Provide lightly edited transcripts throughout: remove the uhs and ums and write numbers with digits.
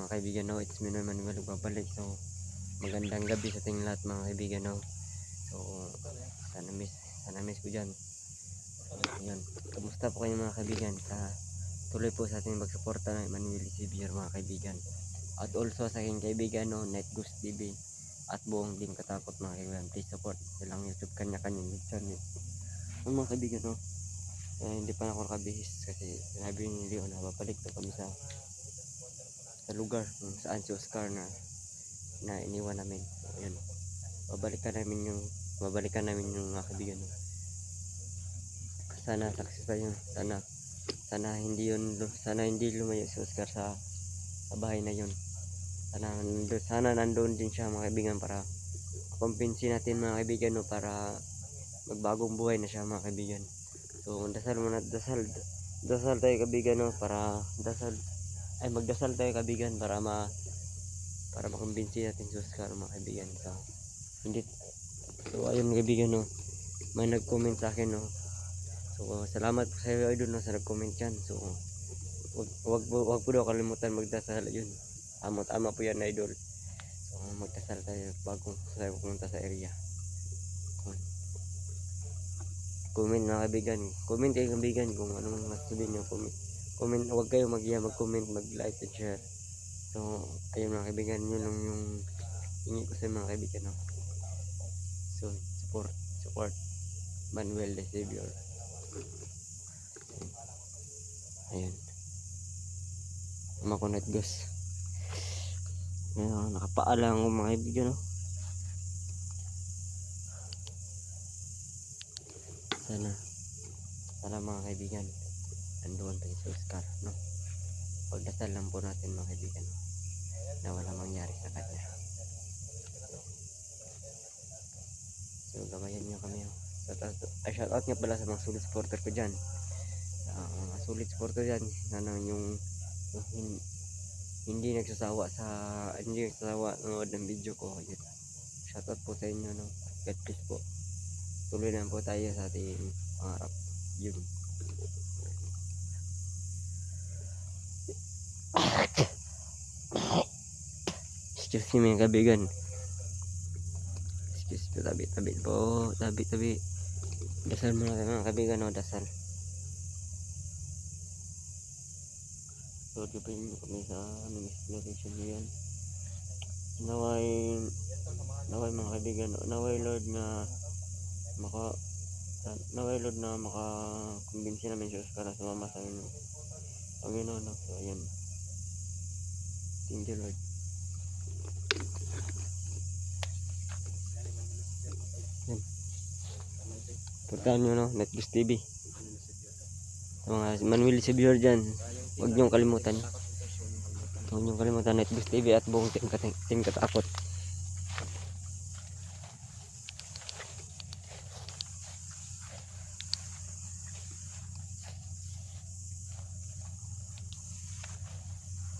mga kaibigan, no? It's me naman magbabalik. So magandang gabi sa ating lahat mga kaibigan, no? So sana miss ko dyan. So yun, kamusta po kayo mga kaibigan? Tuloy po sa ating magsuporta ng Emmanuel Xavier mga kaibigan. At also sa aking kaibigan, no, Night Ghost TV at buong Team Katakot mga kaibigan. Please support silang YouTube kanya-kanyang channel. Mga kaibigan, no? Hindi pa ako nakabihis kasi sinabi ni Leo na babalik na kami sa lugar kung saan si Oscar na iniwan namin. So, yun. Babalikan namin yung mga kaibigan. No? Sana success tayo. Sana hindi lumayo si Oscar sa bahay na yun. Sana nandoon din siya mga kaibigan para kumpinsin natin mga kaibigan, no, para magbagong buhay na siya mga kaibigan. So dasal tayo kaibigan, no, magdasal tayo kaibigan para makumbinsi natin si Oscar mga kaibigan. So ayun kaibigan, no, may nag-comment sa akin, no. So salamat po sa iyo idol, no, sa nag-comment yan. So wag po daw kalimutan magdasal yun. Tama po yan idol. So magdasal tayo bago tayo pumunta sa area. Comment mga kaibigan. Comment kayo kaibigan kung anong sabihin nyo. Comment, huwag kayo mag-comment, mag-like and share. So, ayun mga kaibigan, yun lang yung hingi ko sa mga kaibigan. No? So, support Manuel de Savior. Ayun. Makunat gus. Ayun, nakapaalang ko mga kaibigan. No? Sana mga kaibigan, andoon tayo sa Oscar, no? Pagdasal lang po natin mga kaibigan, no? Na walang mangyari sa kanya. So gamayan nyo kami, no? Shout out nga pala sa mga solid supporter ko dyan. Mga solid supporter dyan na yung hindi nagsasawa nanood ng video ko. Yun. Shout out po sa inyo, no? God bless po. Tuloy lang po tayo sa ating pangarap. Yun. Excuse me mga kaibigan. Excuse me, tabi po. Tabi. Dasal muna tayo mga kaibigan, no? Dasal. So, dibayin nyo kami sa exploration nyo yan. Naway mga kaibigan, naway Lord na makakumbinsi namin si Oscar na sumama sa inyo. Panginoon, no? So, ayan. Thank you, Lord. Yan. Puntaan nyo, no? Night Ghost TV. Sa mga Manuel Xavier dyan, huwag nyo kalimutan. Night Ghost TV at buong Team Katakot.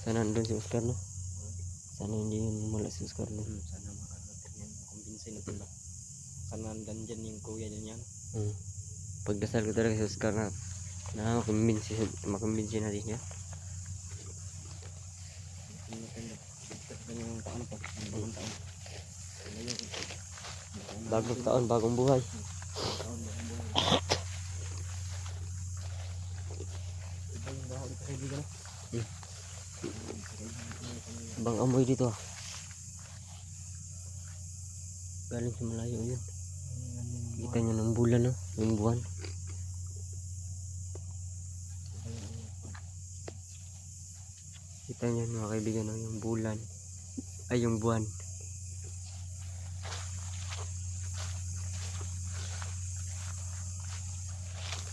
Sana nandun si Oscar, no? Sana hindi yun mula si Oscar, no? Sana makumbinsi natin na kanandan dyan yung kuya niya yan. Pagdasal ko talaga si Oscar na makumbinsi natin niya. Bagong taon, bagong buhay. Bang amoy dito. Galing sa malayo yun. Kita nyo ng bulan, no? Yung buwan. Kita nyo mga kaibigan, no? Yung bulan. Ay, yung buwan.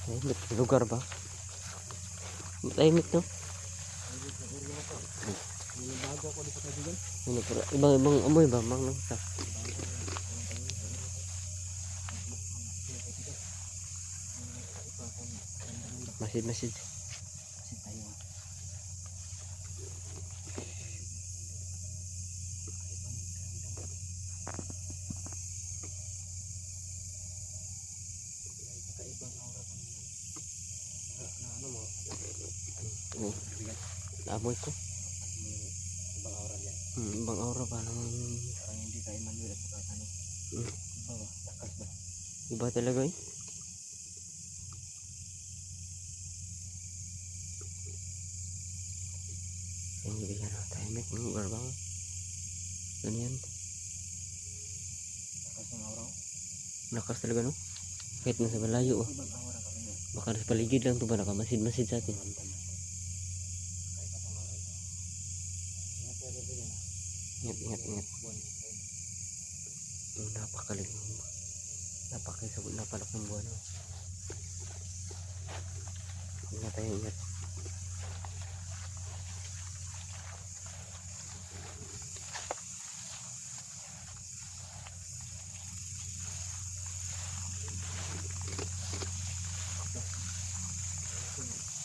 Tahimik lugar ba? Tahimik, no? Bago ako dito kaibigan. Ibang amoy ba? Mang nangsa. Masid. Naamoy ko. Ibang aura pa naman. Parang hindi ka Emmanuel at saka ano. Hmm. Iba ba? Lakas ba? Iba talaga eh. Yung bigyan ng tahimik ng lugar bang ganyan. Lakas ng aura. Lakas talaga no. Kahit nasa malayo oh. Ibang aura kami na. Baka nasa paligid lang to ba nakamasid-masid sa atin. Kakaiba tong aura ito. Ingat kayo kaibigan. Ingat. Napakalig. Napalak ng buwan oh. Ingat tayo, ingat.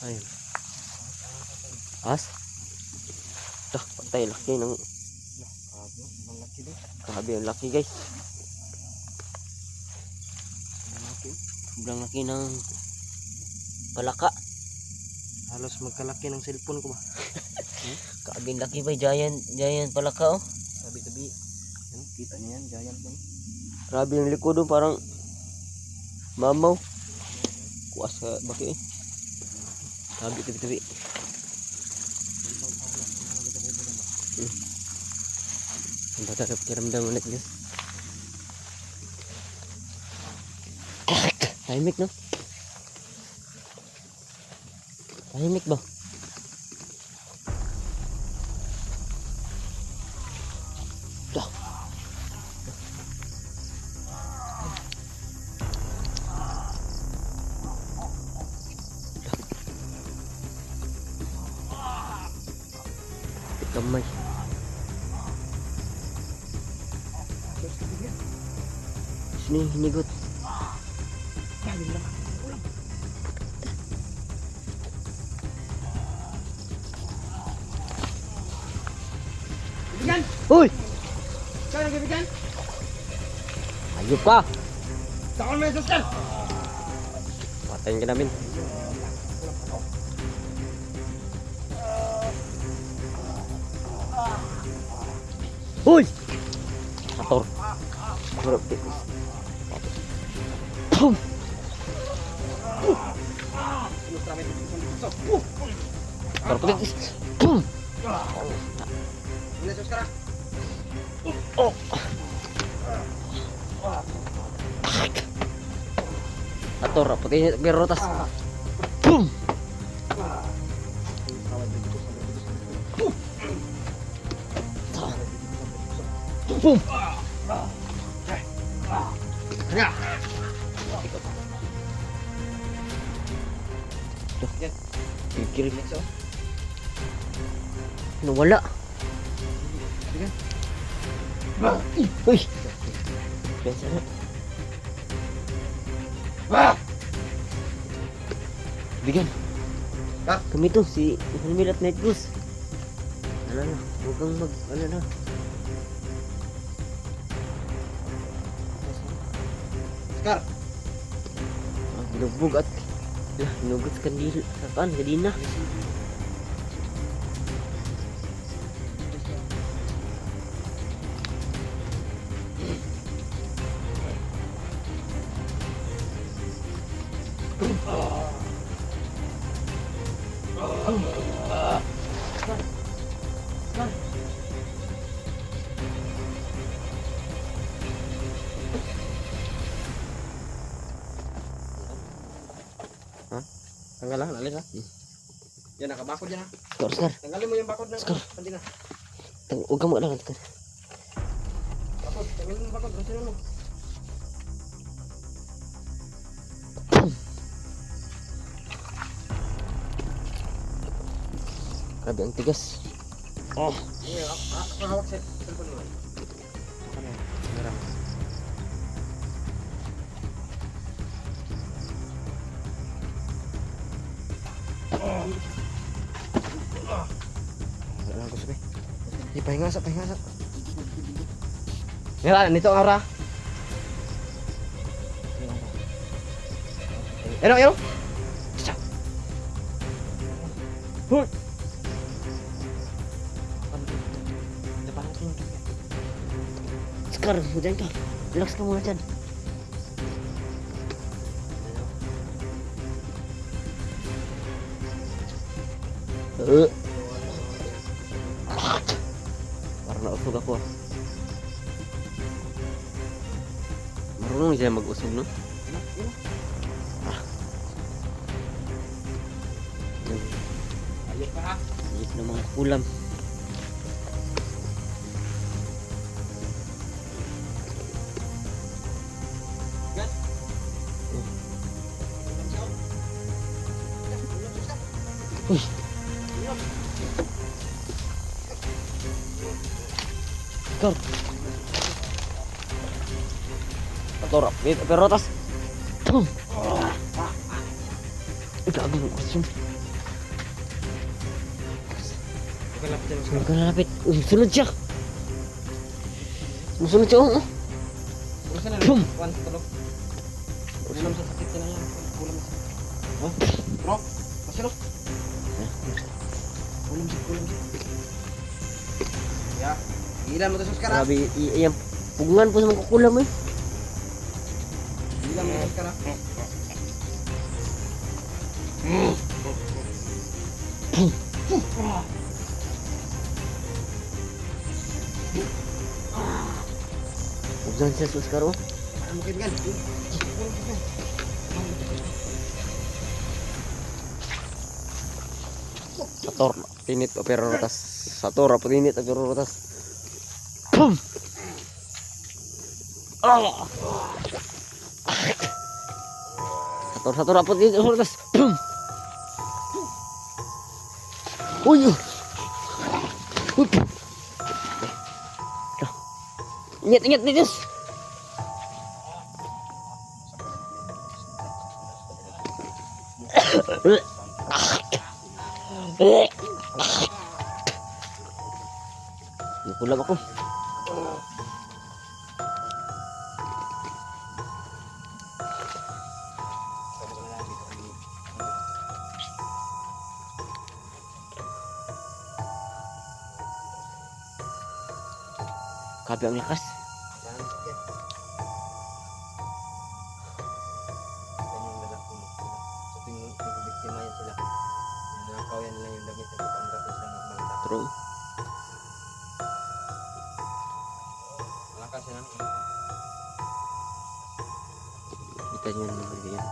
Ayun. As? Dah, patay laki ng Ang laki din. grabe ang laki guys. Ang laki. Sobrang laki ng palaka. Halos magkalaki ng cellphone ko ba? Kabing laki ba, giant palaka oh. Tabi-tabi. Yan, kita niyo yan, giant yan. Grabe yung likod oh, parang mamaw. Kuwas ka baki eh. Tabi. Ang bata na pakiramdam ulit guys. Tahimik no? Tahimik ba? Dah. Kamay. Sini hinigot. Dahil lang. Kaibigan! Uy! Saan ang kaibigan? Ayup ka! Takon mo yung suster! Patayin ka namin. Uy! Ator. Boom! Ator putik. Boom! Ini suster. Oh! Ator, putik birotas. Boom! Boom! Ya. Kiri nawala. Uy! Biasa na. Bigyan. Kami to, si Helmil at Night Goose. Ano na, huwag kang ano na. Skar. Binubog at hinugot sa kandila, sa kadina. Tanggalan, alis ha. Yan, nakabakod yan ha. Skar. Tanggalin mo yung bakod na. Skar. Kanina. Huwag kang mag-alangan. Bakod, tanggalin mo yung bakod. Kasi mo. Grabe ang tigas. Oh. Ako hawak sa cellphone mo. Ano yan? Meron. Wala ko sabi. Pahinga sa. Mira, nito ang aura. Ero. Hoy. Depan. Kar, dyan ka. Relax ka muna dyan. Uh. Parang nausog ako ah. Marunong siya mag-usog, no? Ayos pa ha. Ayos na mga kulam. Uy. Kar. Patorap. Pero atas. Gago ng kostüm. Kalapit dyan. Sunod ka lalapit. Sunod siya. Sunod siya. Oh. Urusan na Pum. lang. One, tulog. Ulam sa sakit ka na lang. Ulam sa. Oh, bro. Masilo. Ulam sa. Ya. Ilan mo to sus kara. Grabe, iyang pugungan po sa mga kukulam eh. Ilan mo to sus kara. Pugungan siya sus karo. Mungkin kan. Sator, pinit o pero rotas. Sator, pinit o pero rotas. Pum! Ah! Sator, apa pinit o rotas. Pum! Uy! Hup! Ingat, Nides! Nakulam ako. Kabe ang lakas. True. Kita nyo naman ganyan.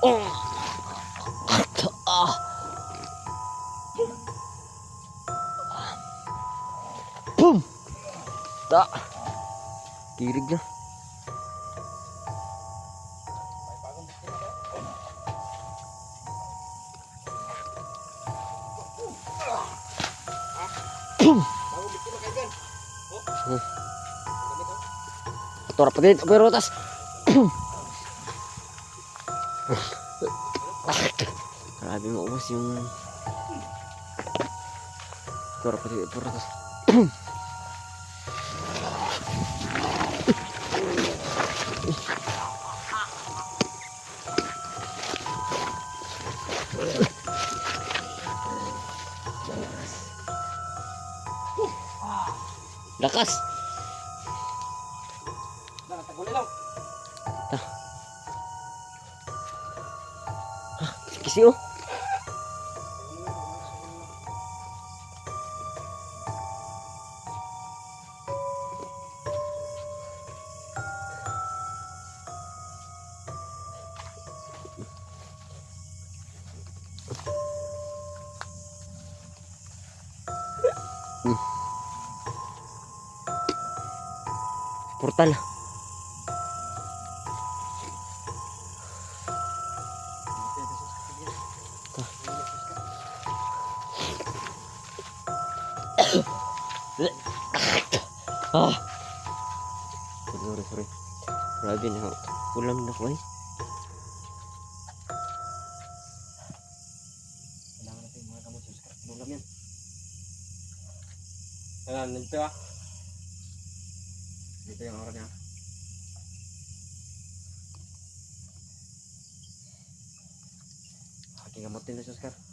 Oh! Ah! Boom! Da! Kirig na. Boom! Atora pa din, pero tas. Boom! Grabe maubos yung atora pa din, pero tas. Boom! Lakas. Kisi oh. Portal. Ah. Sorry. Grabe na. Ulam na ko eh. Ayan, dito ah. Dito yung oras niya. Aking gamutin na, Oscar.